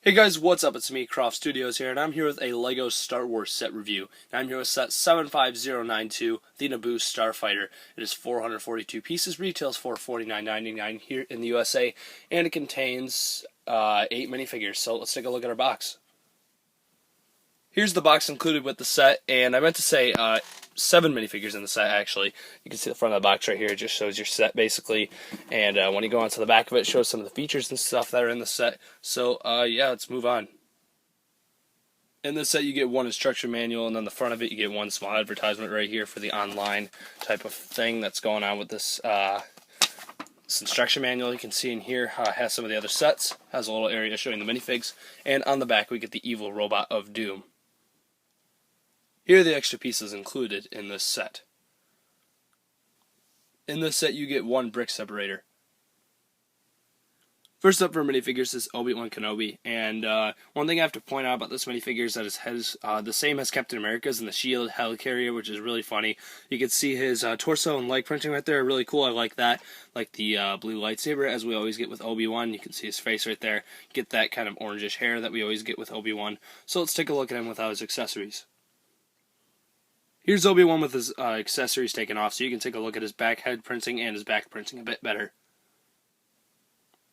Hey guys, what's up? It's me, Croft Studios here, and I'm here with a LEGO Star Wars set review. And I'm here with set 75092, the Naboo Starfighter. It is 442 pieces, retails for $49.99 here in the USA, and it contains 8 minifigures. So let's take a look at our box. Here's the box included with the set, and I meant to say 7 minifigures in the set, actually. You can see the front of the box right here. It just shows your set, basically. And when you go onto the back of it, it shows some of the features and stuff that are in the set. So, yeah, let's move on. In this set, you get one instruction manual, and on the front of it, you get one small advertisement right here for the online type of thing that's going on with this instruction manual. You can see in here has some of the other sets, has a little area showing the minifigs, and on the back, we get the evil robot of Doom. Here are the extra pieces included in this set. In this set, you get one brick separator. First up for minifigures is Obi-Wan Kenobi, and one thing I have to point out about this minifigure is that his head is the same as Captain America's in the shield helicarrier, which is really funny. You can see his torso and leg printing right there, really cool. I like that. Like the blue lightsaber, as we always get with Obi-Wan. You can see his face right there. Get that kind of orangish hair that we always get with Obi-Wan. So let's take a look at him without his accessories. Here's Obi-Wan with his accessories taken off, so you can take a look at his back head printing and his back printing a bit better.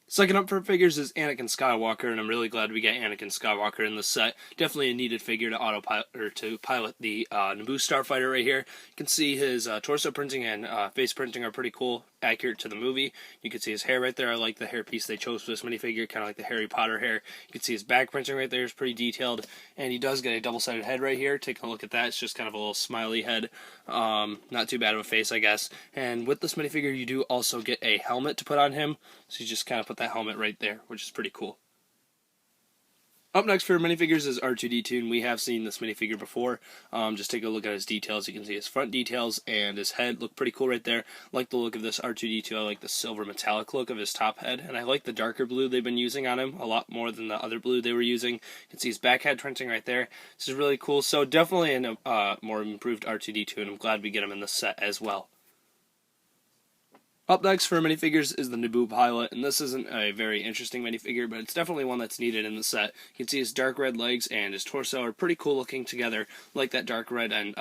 Second up for figures is Anakin Skywalker, and I'm really glad we got Anakin Skywalker in the set. Definitely a needed figure to autopilot or to pilot the Naboo Starfighter right here. You can see his torso printing and face printing are pretty cool, accurate to the movie. You can see his hair right there. I like the hair piece they chose for this minifigure, kind of like the Harry Potter hair. You can see his back printing right there is pretty detailed, and he does get a double-sided head right here. Take a look at that. It's just kind of a little smiley head. Not too bad of a face, I guess. And with this minifigure, you do also get a helmet to put on him, so you just kind of put that helmet right there, which is pretty cool. Up next for minifigures is R2-D2, and we have seen this minifigure before. Just take a look at his details. You can see his front details and his head look pretty cool right there. I like the look of this R2-D2. I like the silver metallic look of his top head, and I like the darker blue they've been using on him a lot more than the other blue they were using. You can see his back head printing right there. This is really cool. So definitely a more improved R2-D2, and I'm glad we get him in this set as well. Up next for minifigures is the Naboo Pilot, and this isn't a very interesting minifigure, but it's definitely one that's needed in the set. You can see his dark red legs and his torso are pretty cool looking together, like that dark red and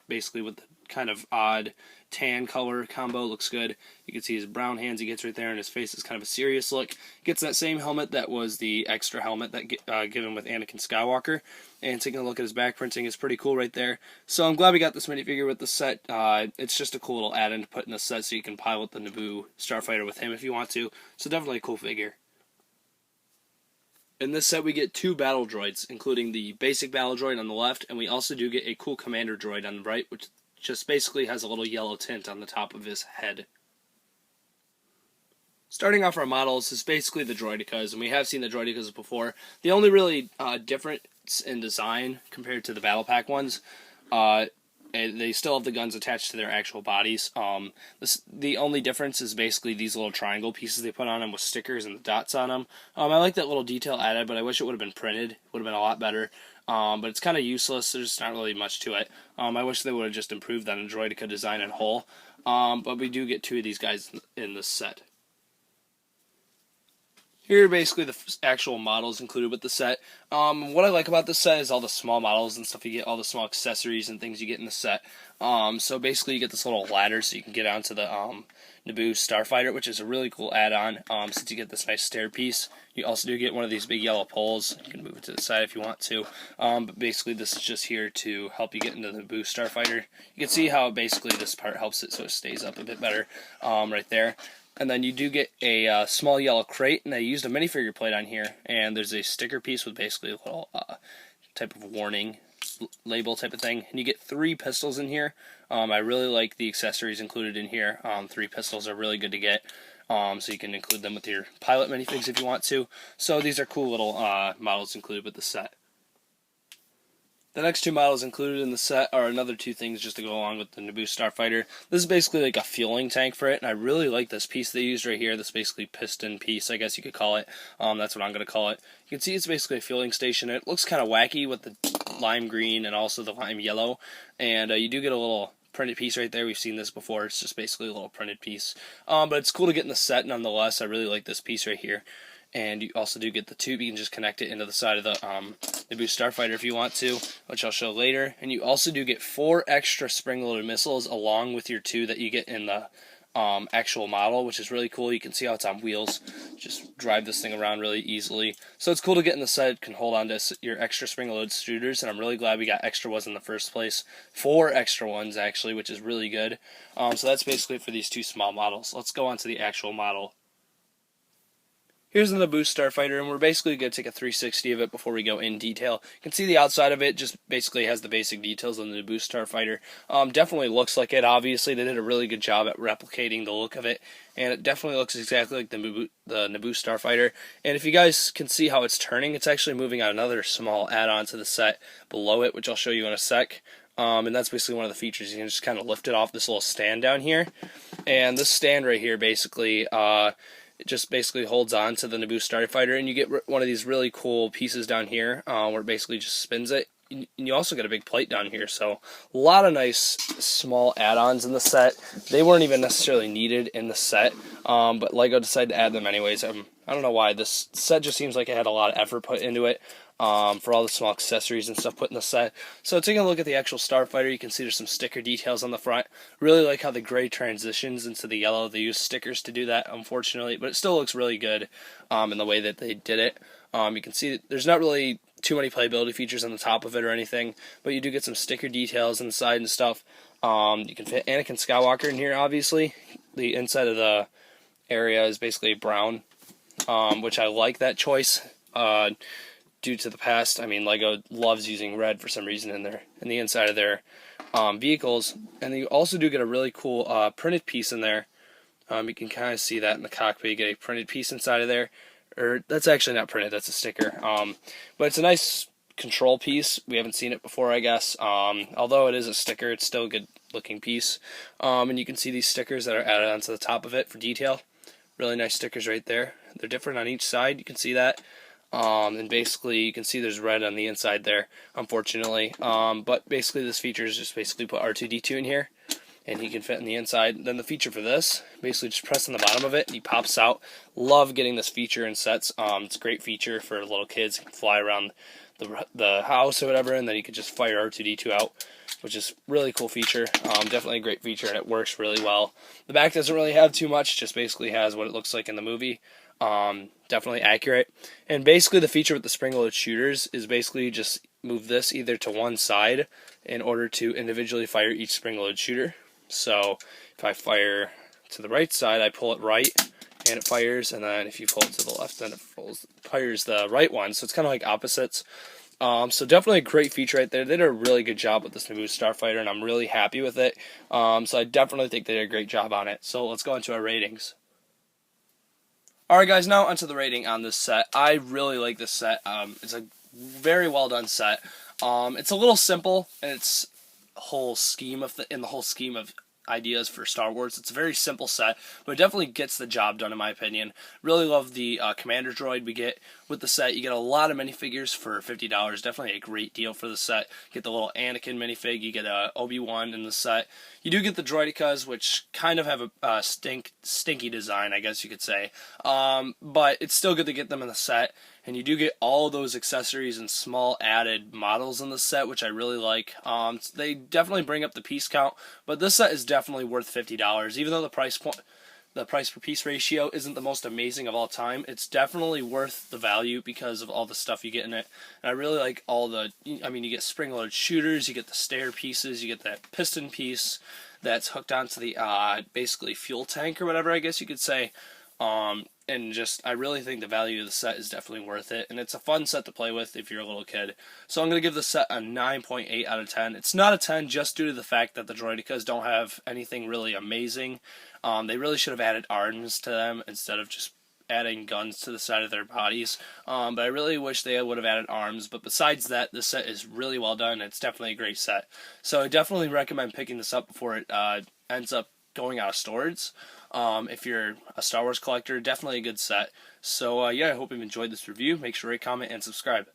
basically with the kind of odd tan color combo, looks good. You can see his brown hands he gets right there, and his face is kind of a serious look. Gets that same helmet that was the extra helmet that given with Anakin Skywalker, and taking a look at his back printing is pretty cool right there. So I'm glad we got this minifigure with the set. It's just a cool little add-in to put in the set so you can pilot the Naboo Starfighter with him if you want to. So definitely a cool figure. In this set we get 2 battle droids, including the basic battle droid on the left, and we also do get a cool commander droid on the right, which just basically has a little yellow tint on the top of his head. Starting off our models is basically the droidicas, and we have seen the droidicas before. The only really difference in design compared to the battle pack ones, they still have the guns attached to their actual bodies. The only difference is basically these little triangle pieces they put on them with stickers and the dots on them. I like that little detail added, but I wish it would have been printed. It would have been a lot better. But it's kind of useless. There's not really much to it. I wish they would have just improved on the droidica design in whole. But we do get 2 of these guys in this set. Here are basically the actual models included with the set. What I like about this set is all the small models and stuff you get, all the small accessories and things you get in the set. So basically you get this little ladder so you can get onto the Naboo Starfighter, which is a really cool add-on since you get this nice stair piece. You also do get one of these big yellow poles. You can move it to the side if you want to. But basically this is just here to help you get into the Naboo Starfighter. You can see how basically this part helps it so it stays up a bit better right there. And then you do get a small yellow crate, and I used a minifigure plate on here, and there's a sticker piece with basically a little type of warning label type of thing. And you get 3 pistols in here. I really like the accessories included in here. 3 pistols are really good to get, so you can include them with your pilot minifigs if you want to. So these are cool little models included with the set. The next 2 models included in the set are another 2 things just to go along with the Naboo Starfighter. This is basically like a fueling tank for it, and I really like this piece they used right here, this basically piston piece, I guess you could call it. That's what I'm going to call it. You can see it's basically a fueling station. It looks kind of wacky with the lime green and also the lime yellow, and you do get a little printed piece right there. We've seen this before. It's just basically a little printed piece. But it's cool to get in the set nonetheless. I really like this piece right here. and you also do get the tube. You can just connect it into the side of the Naboo Starfighter if you want to, which I'll show later. And you also do get 4 extra spring-loaded missiles along with your 2 that you get in the actual model, which is really cool. You can see how it's on wheels. Just drive this thing around really easily. So it's cool to get in the set. It can hold on to your extra spring-loaded shooters, and I'm really glad we got extra ones in the first place. 4 extra ones, actually, which is really good. So that's basically it for these 2 small models. Let's go on to the actual model. Here's the Naboo Starfighter, and we're basically going to take a 360 of it before we go in detail. You can see the outside of it just basically has the basic details of the Naboo Starfighter. Definitely looks like it, obviously. They did a really good job at replicating the look of it, and it definitely looks exactly like the Naboo Starfighter. And if you guys can see how it's turning, it's actually moving on another small add-on to the set below it, which I'll show you in a sec. And that's basically one of the features. You can just kind of lift it off this little stand down here. And this stand right here basically it just basically holds on to the Naboo Starfighter, and you get one of these really cool pieces down here where it basically just spins it. And you also get a big plate down here, so a lot of nice small add-ons in the set. They weren't even necessarily needed in the set, but LEGO decided to add them anyways. I don't know why. This set just seems like it had a lot of effort put into it for all the small accessories and stuff put in the set. So taking a look at the actual Starfighter, you can see there's some sticker details on the front. Really like how the gray transitions into the yellow. They use stickers to do that, unfortunately, but it still looks really good in the way that they did it. You can see that there's not really too many playability features on the top of it or anything, but you do get some sticker details inside and stuff. You can fit Anakin Skywalker in here, obviously. The inside of the area is basically brown, which I like that choice due to the past. I mean, LEGO loves using red for some reason in the inside of their vehicles. And you also do get a really cool printed piece in there. You can kind of see that in the cockpit. You get a printed piece inside of there. Or that's actually not printed, that's a sticker. But it's a nice control piece. We haven't seen it before, I guess. Although it is a sticker, it's still a good looking piece. And you can see these stickers that are added onto the top of it for detail. Really nice stickers right there. They're different on each side, you can see that. And basically you can see there's red on the inside there, unfortunately. But basically this feature is just basically put R2-D2 in here, and he can fit in the inside. Then the feature for this, basically just press on the bottom of it and he pops out. Love getting this feature in sets. It's a great feature for little kids. You can fly around the house or whatever, and then you can just fire R2-D2 out, which is really cool feature. Definitely a great feature, and it works really well. The back doesn't really have too much, just basically has what it looks like in the movie. Definitely accurate. And basically the feature with the spring-loaded shooters is basically just move this either to one side in order to individually fire each spring-loaded shooter. So if I fire to the right side, I pull it right and it fires, and then if you pull it to the left, then it fires the right one. So it's kind of like opposites. So definitely a great feature right there. They did a really good job with this Naboo Starfighter, and I'm really happy with it. So I definitely think they did a great job on it. So let's go into our ratings. Alright guys, now onto the rating on this set. I really like this set. It's a very well done set. It's a little simple in its whole scheme of ideas for Star Wars. It's a very simple set, but it definitely gets the job done in my opinion. Really love the commander droid we get with the set. You get a lot of minifigures for $50. Definitely a great deal for the set. You get the little Anakin minifig, you get a Obi-Wan in the set. You do get the droidicas, which kind of have a stinky design, I guess you could say. But it's still good to get them in the set. And you do get all those accessories and small added models in the set, which I really like. They definitely bring up the piece count, but this set is definitely worth $50. Even though the price per piece ratio isn't the most amazing of all time, it's definitely worth the value because of all the stuff you get in it. And I really like all the, I mean, you get spring-loaded shooters, you get the stair pieces, you get that piston piece that's hooked onto the basically fuel tank or whatever, I guess you could say. And just, I really think the value of the set is definitely worth it, and it's a fun set to play with if you're a little kid. So I'm going to give the set a 9.8 out of 10. It's not a 10 just due to the fact that the droidicas don't have anything really amazing. They really should have added arms to them instead of just adding guns to the side of their bodies. But I really wish they would have added arms. But besides that, this set is really well done. It's definitely a great set. So I definitely recommend picking this up before it ends up going out of storage. If you're a Star Wars collector, definitely a good set. So yeah, I hope you've enjoyed this review. Make sure to rate, comment, and subscribe.